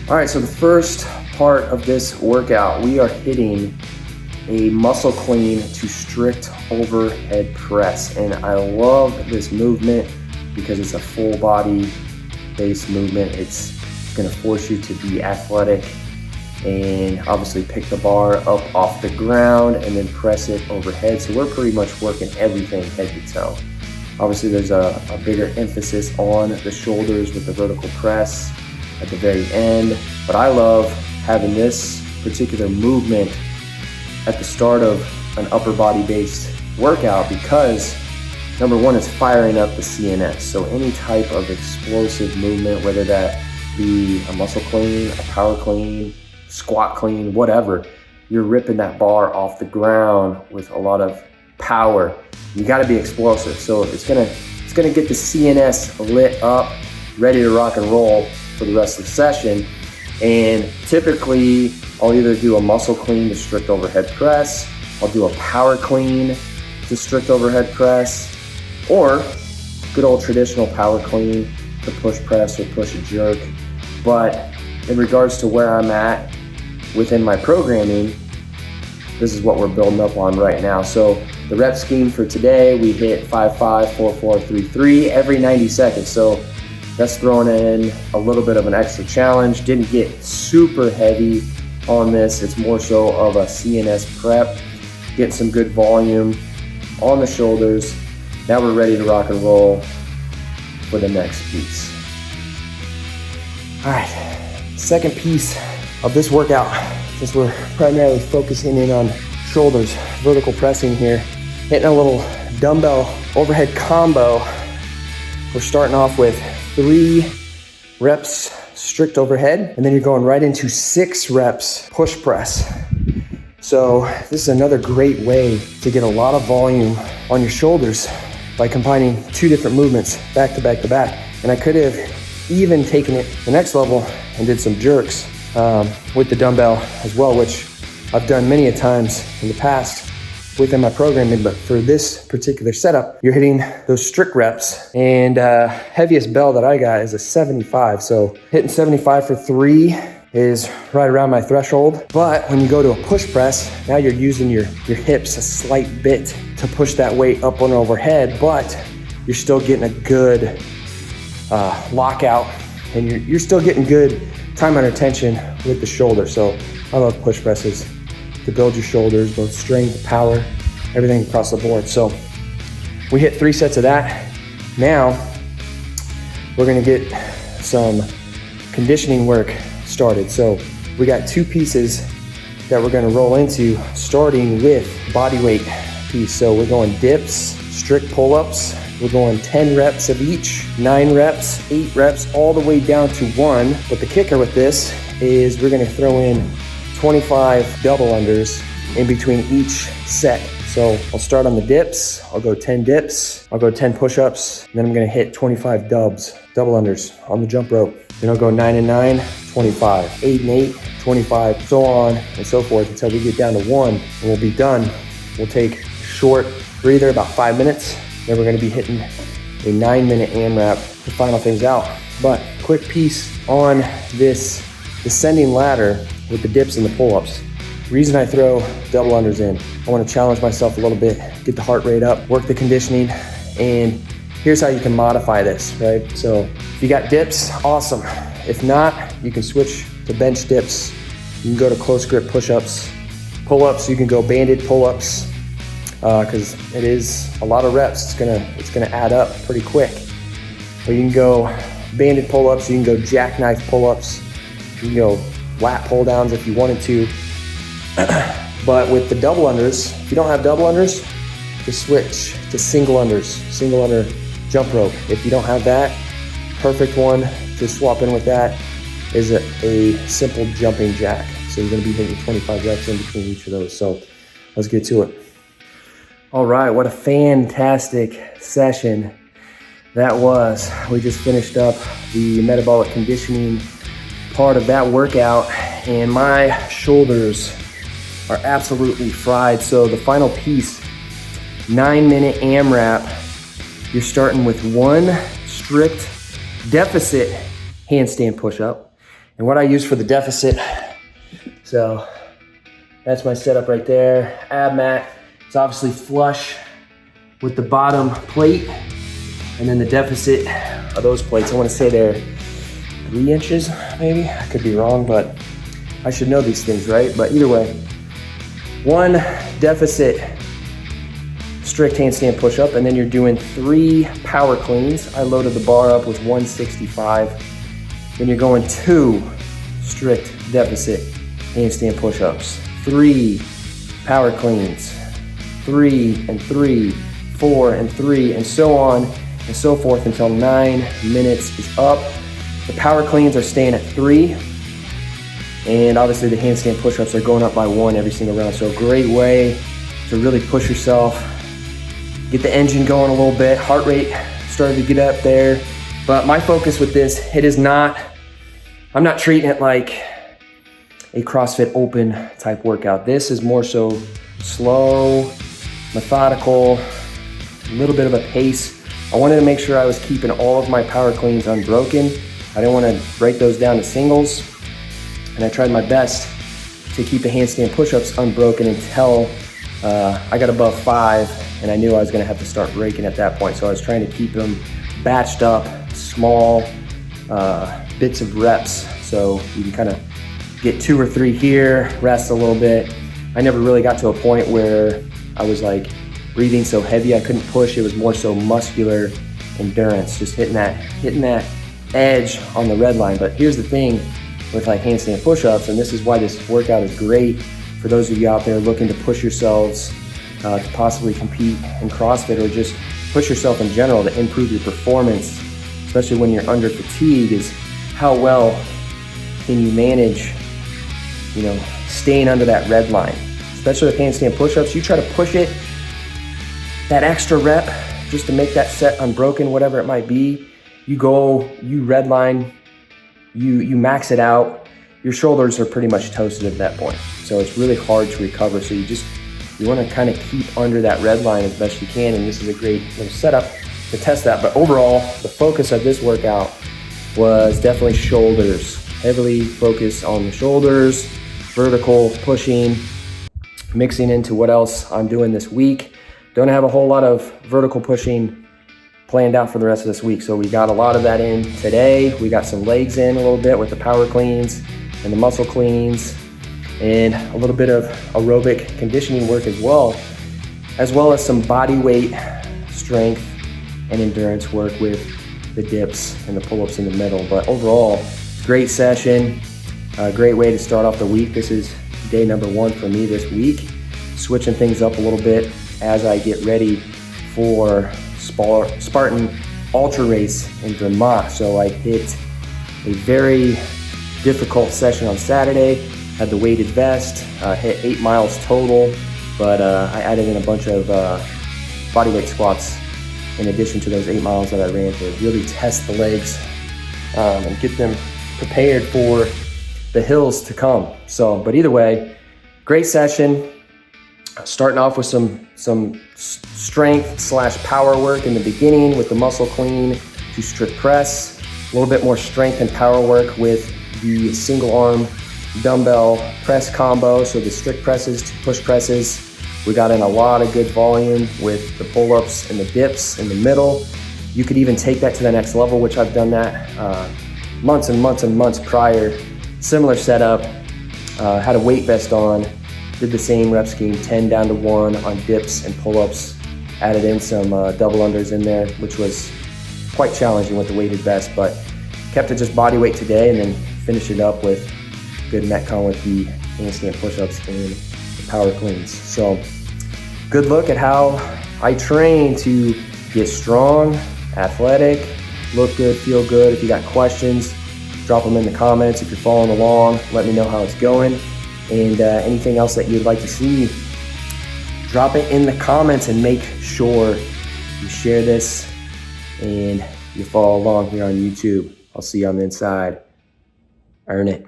All right, so the first part of this workout, we are hitting a muscle clean to strict overhead press. And I love this movement because it's a full body based movement. It's gonna force you to be athletic and obviously pick the bar up off the ground and then press it overhead. So we're pretty much working everything head to toe. Obviously there's a bigger emphasis on the shoulders with the vertical press at the very end. But I love having this particular movement at the start of an upper body based workout because number one is firing up the CNS. So any type of explosive movement, whether that be a muscle clean, a power clean, squat clean, whatever, you're ripping that bar off the ground with a lot of power. You gotta be explosive. So it's gonna get the CNS lit up, ready to rock and roll for the rest of the session. And typically I'll either do a muscle clean to strict overhead press, I'll do a power clean to strict overhead press, or good old traditional power clean to push press or push a jerk. But in regards to where I'm at within my programming, this is what we're building up on right now. So the rep scheme for today, we hit 5-5, 4-4, 3-3 every 90 seconds. So that's throwing in a little bit of an extra challenge. Didn't get super heavy on this. It's more so of a CNS prep, getting some good volume on the shoulders. Now we're ready to rock and roll for the next piece. All right, second piece of this workout, since we're primarily focusing in on shoulders, vertical pressing here, hitting a little dumbbell overhead combo. We're starting off with 3 reps strict overhead, and then you're going right into 6 reps push press. So this is another great way to get a lot of volume on your shoulders by combining 2 different movements back to back to back. And I could have even taken it the next level and did some jerks with the dumbbell as well, which I've done many a times in the past within my programming. But for this particular setup, you're hitting those strict reps, and heaviest bell that I got is a 75. So hitting 75 for 3 is right around my threshold. But when you go to a push press, now you're using your hips a slight bit to push that weight up and overhead, but you're still getting a good lockout, and you're still getting good time under tension with the shoulder. So I love push presses to build your shoulders, both strength, power, everything across the board. So we hit 3 sets of that. Now we're gonna get some conditioning work started. So we got 2 pieces that we're gonna roll into, starting with body weight piece. So we're going dips, strict pull-ups. We're going 10 reps of each, 9 reps, 8 reps, all the way down to 1. But the kicker with this is we're gonna throw in 25 double unders in between each set. So I'll start on the dips, I'll go 10 dips, I'll go 10 push-ups, and then I'm gonna hit 25 double unders on the jump rope. Then I'll go 9 and 9, 25, 8 and 8, 25, so on and so forth until we get down to 1, and we'll be done. We'll take a short breather, about 5 minutes. Then we're gonna be hitting a 9-minute AMRAP to final things out. But quick piece on this descending ladder with the dips and the pull-ups. Reason I throw double unders in, I wanna challenge myself a little bit, get the heart rate up, work the conditioning, and here's how you can modify this, right? So if you got dips, awesome. If not, you can switch to bench dips. You can go to close grip push-ups. Pull-ups, you can go banded pull-ups, because it is a lot of reps. It's gonna add up pretty quick. Or you can go banded pull-ups, you can go jackknife pull-ups, you can go lat pull downs if you wanted to. But with the double unders, if you don't have double unders, just switch to single unders, single under jump rope. If you don't have that, perfect one to swap in with that is a simple jumping jack. So you're gonna be hitting 25 reps in between each of those. So let's get to it. All right, what a fantastic session that was. We just finished up the metabolic conditioning part of that workout, and my shoulders are absolutely fried. So the final piece, 9-minute AMRAP, you're starting with 1 strict deficit handstand push-up, and what I use for the deficit. So that's my setup right there. Ab mat, it's obviously flush with the bottom plate, and then the deficit are those plates. I want to say they're 3 inches, maybe. I could be wrong, but I should know these things, right? But either way, 1 deficit strict handstand push-up, and then you're doing 3 power cleans. I loaded the bar up with 165. Then you're going 2 strict deficit handstand push-ups, 3 power cleans, 3 and 3, 4 and 3, and so on and so forth until 9 minutes is up. The power cleans are staying at 3, and obviously the handstand push-ups are going up by 1 every single round. So a great way to really push yourself, get the engine going a little bit, heart rate started to get up there. But my focus with this, I'm not treating it like a CrossFit open type workout. This is more so slow, methodical, a little bit of a pace. I wanted to make sure I was keeping all of my power cleans unbroken. I didn't want to break those down to singles. And I tried my best to keep the handstand push-ups unbroken until I got above 5, and I knew I was gonna have to start breaking at that point. So I was trying to keep them batched up, small bits of reps. So you can kind of get 2 or 3 here, rest a little bit. I never really got to a point where I was like breathing so heavy I couldn't push. It was more so muscular endurance, just hitting that edge on the red line. But here's the thing with like handstand push-ups, and this is why this workout is great for those of you out there looking to push yourselves to possibly compete in CrossFit, or just push yourself in general to improve your performance, especially when you're under fatigue, is how well can you manage, staying under that red line. Especially with handstand push-ups, you try to push it that extra rep just to make that set unbroken, whatever it might be. You red line, you max it out, your shoulders are pretty much toasted at that point. So it's really hard to recover. So you want to kind of keep under that red line as best you can. And this is a great little setup to test that. But overall, the focus of this workout was definitely shoulders. Heavily focused on the shoulders, vertical pushing, mixing into what else I'm doing this week. Don't have a whole lot of vertical pushing planned out for the rest of this week. So we got a lot of that in today. We got some legs in a little bit with the power cleans and the muscle cleans, and a little bit of aerobic conditioning work as well as some body weight strength and endurance work with the dips and the pull-ups in the middle. But overall, great session, a great way to start off the week. This is day number 1 for me this week, switching things up a little bit as I get ready for Spartan Ultra Race in Vermont. So I hit a very difficult session on Saturday, had the weighted vest, hit 8 miles total, but I added in a bunch of bodyweight squats in addition to those 8 miles that I ran to really test the legs and get them prepared for the hills to come. So, but either way, great session. Starting off with some strength / power work in the beginning with the muscle clean to strict press, a little bit more strength and power work with the single arm dumbbell press combo. So the strict presses to push presses. We got in a lot of good volume with the pull-ups and the dips in the middle. You could even take that to the next level, which I've done that months and months and months prior. Similar setup, had a weight vest on, did the same rep scheme, 10 down to 1 on dips and pull-ups, added in some double unders in there, which was quite challenging with the weighted vest, but kept it just body weight today, and then finished it up with good METCON with the handstand push-ups and the power cleans. So good look at how I train to get strong, athletic, look good, feel good. If you got questions, drop them in the comments. If you're following along, let me know how it's going. And anything else that you'd like to see, drop it in the comments, and make sure you share this and you follow along here on YouTube. I'll see you on the inside. Earn it.